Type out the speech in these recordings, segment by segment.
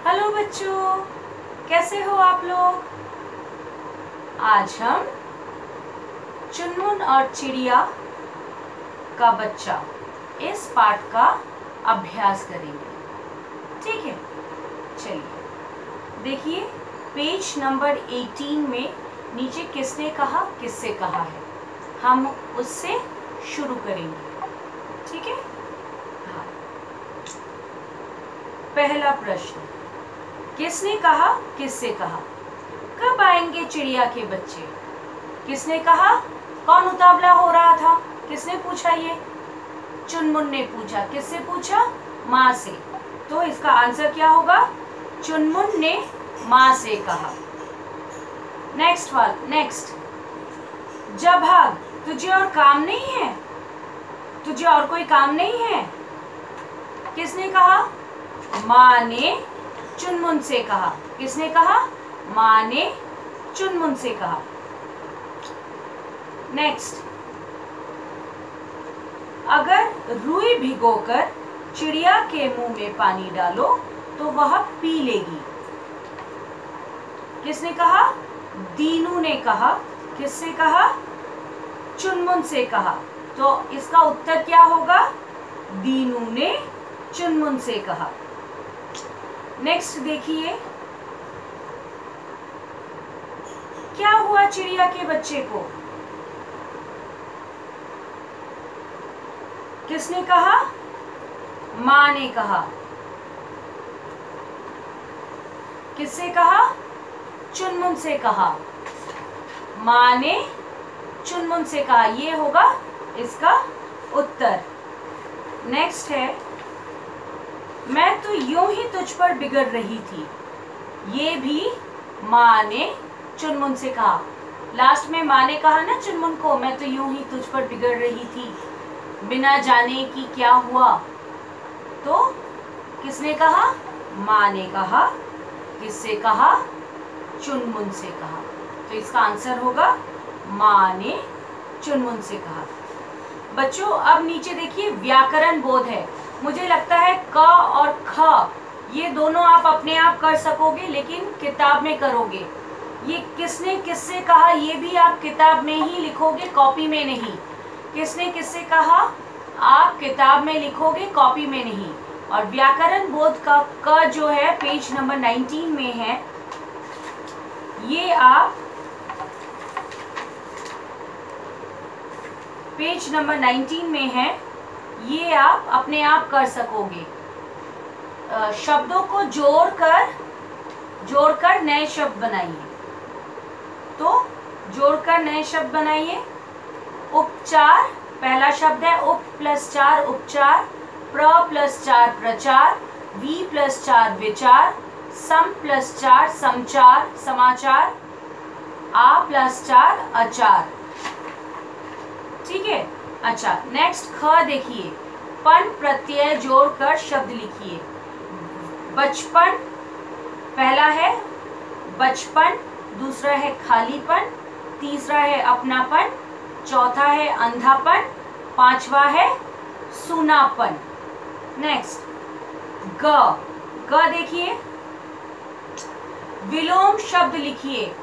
Hello बच्चों, कैसे हो आप लोग। आज हम चुनमुन और चिड़िया का बच्चा इस पाठ का अभ्यास करेंगे। ठीक है, चलिए देखिए पेज नंबर 18 में नीचे किसने कहा किससे कहा है, हम उससे शुरू करेंगे। ठीक है, हाँ। पहला प्रश्न, किसने कहा किससे कहा। कब आएंगे चिड़िया के बच्चे। किसने कहा, कौन उतावला हो रहा था, किसने पूछा ये, चुनमुन ने पूछा। किससे पूछा, माँ से। तो इसका आंसर क्या होगा, चुनमुन ने माँ से कहा। नेक्स्ट, जा भाग, तुझे और काम नहीं है, तुझे और कोई काम नहीं है। किसने कहा, माँ ने चुनमुन से कहा। किसने कहा, माँ ने चुनमुन से कहा। नेक्स्ट, अगर रुई भिगोकर चिड़िया के मुंह में पानी डालो तो वह पी लेगी। किसने कहा, दीनू ने कहा। किससे कहा, चुनमुन से कहा। तो इसका उत्तर क्या होगा, दीनू ने चुनमुन से कहा। नेक्स्ट देखिए, क्या हुआ चिड़िया के बच्चे को। किसने कहा, माँ ने कहा। किससे कहा, चुनमुन से कहा। माँ ने चुनमुन से कहा, ये होगा इसका उत्तर। नेक्स्ट है, मैं तो यूं ही तुझ पर बिगड़ रही थी। ये भी माँ ने चुनमुन से कहा। लास्ट में माँ ने कहा ना चुनमुन को, मैं तो यूं ही तुझ पर बिगड़ रही थी बिना जाने कि क्या हुआ। तो किसने कहा, माँ ने कहा। किससे कहा, चुनमुन से कहा। तो इसका आंसर होगा माँ ने चुनमुन से कहा। बच्चों अब नीचे देखिए व्याकरण बोध है। मुझे लगता है क और ख ये दोनों आप अपने आप कर सकोगे, लेकिन किताब में करोगे। ये किसने किससे कहा ये भी आप किताब में ही लिखोगे, कॉपी में नहीं। किसने किससे कहा आप किताब में लिखोगे, कॉपी में नहीं। और व्याकरण बोध का क जो है पेज नंबर 19 में है, ये आप पेज नंबर 19 में है, ये आप अपने आप कर सकोगे। शब्दों को जोड़कर नए शब्द बनाइए। तो जोड़कर नए शब्द बनाइए। उपचार, पहला शब्द है उप प्लस 4 उपचार, प्र प्लस 4 प्रचार, वी प्लस 4 विचार, सम प्लस 4 समचार समाचार, आ प्लस 4 अचार। ठीक है, अच्छा नेक्स्ट ख देखिए, पन प्रत्यय जोड़कर शब्द लिखिए। बचपन, पहला है बचपन, दूसरा है खालीपन, तीसरा है अपनापन, चौथा है अंधापन, पांचवा है सूनापन। नेक्स्ट ग देखिए, विलोम शब्द लिखिए।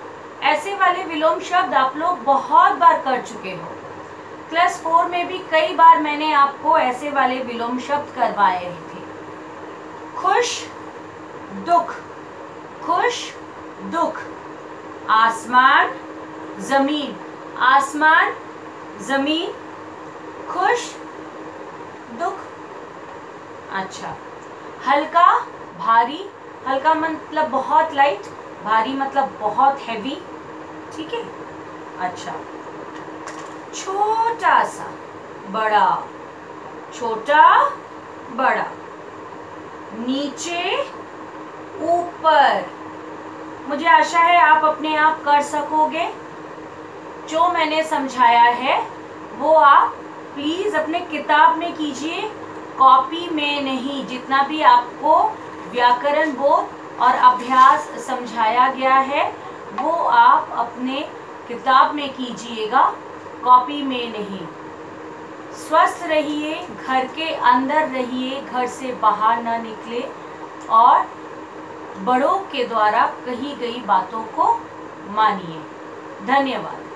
ऐसे वाले विलोम शब्द आप लोग बहुत बार कर चुके हो। क्लास 4 में भी कई बार मैंने आपको ऐसे वाले विलोम शब्द करवाए थे। खुश दुख, खुश दुख, आसमान जमीन, आसमान जमीन, खुश दुख। अच्छा, हल्का भारी, हल्का मतलब बहुत लाइट, भारी मतलब बहुत हैवी। ठीक है, अच्छा छोटा सा बड़ा, छोटा बड़ा, नीचे ऊपर। मुझे आशा है आप अपने आप कर सकोगे। जो मैंने समझाया है वो आप प्लीज अपने किताब में कीजिए, कॉपी में नहीं। जितना भी आपको व्याकरण बोध और अभ्यास समझाया गया है वो आप अपने किताब में कीजिएगा, कॉपी में नहीं। स्वस्थ रहिए, घर के अंदर रहिए, घर से बाहर ना निकले और बड़ों के द्वारा कही गई बातों को मानिए। धन्यवाद।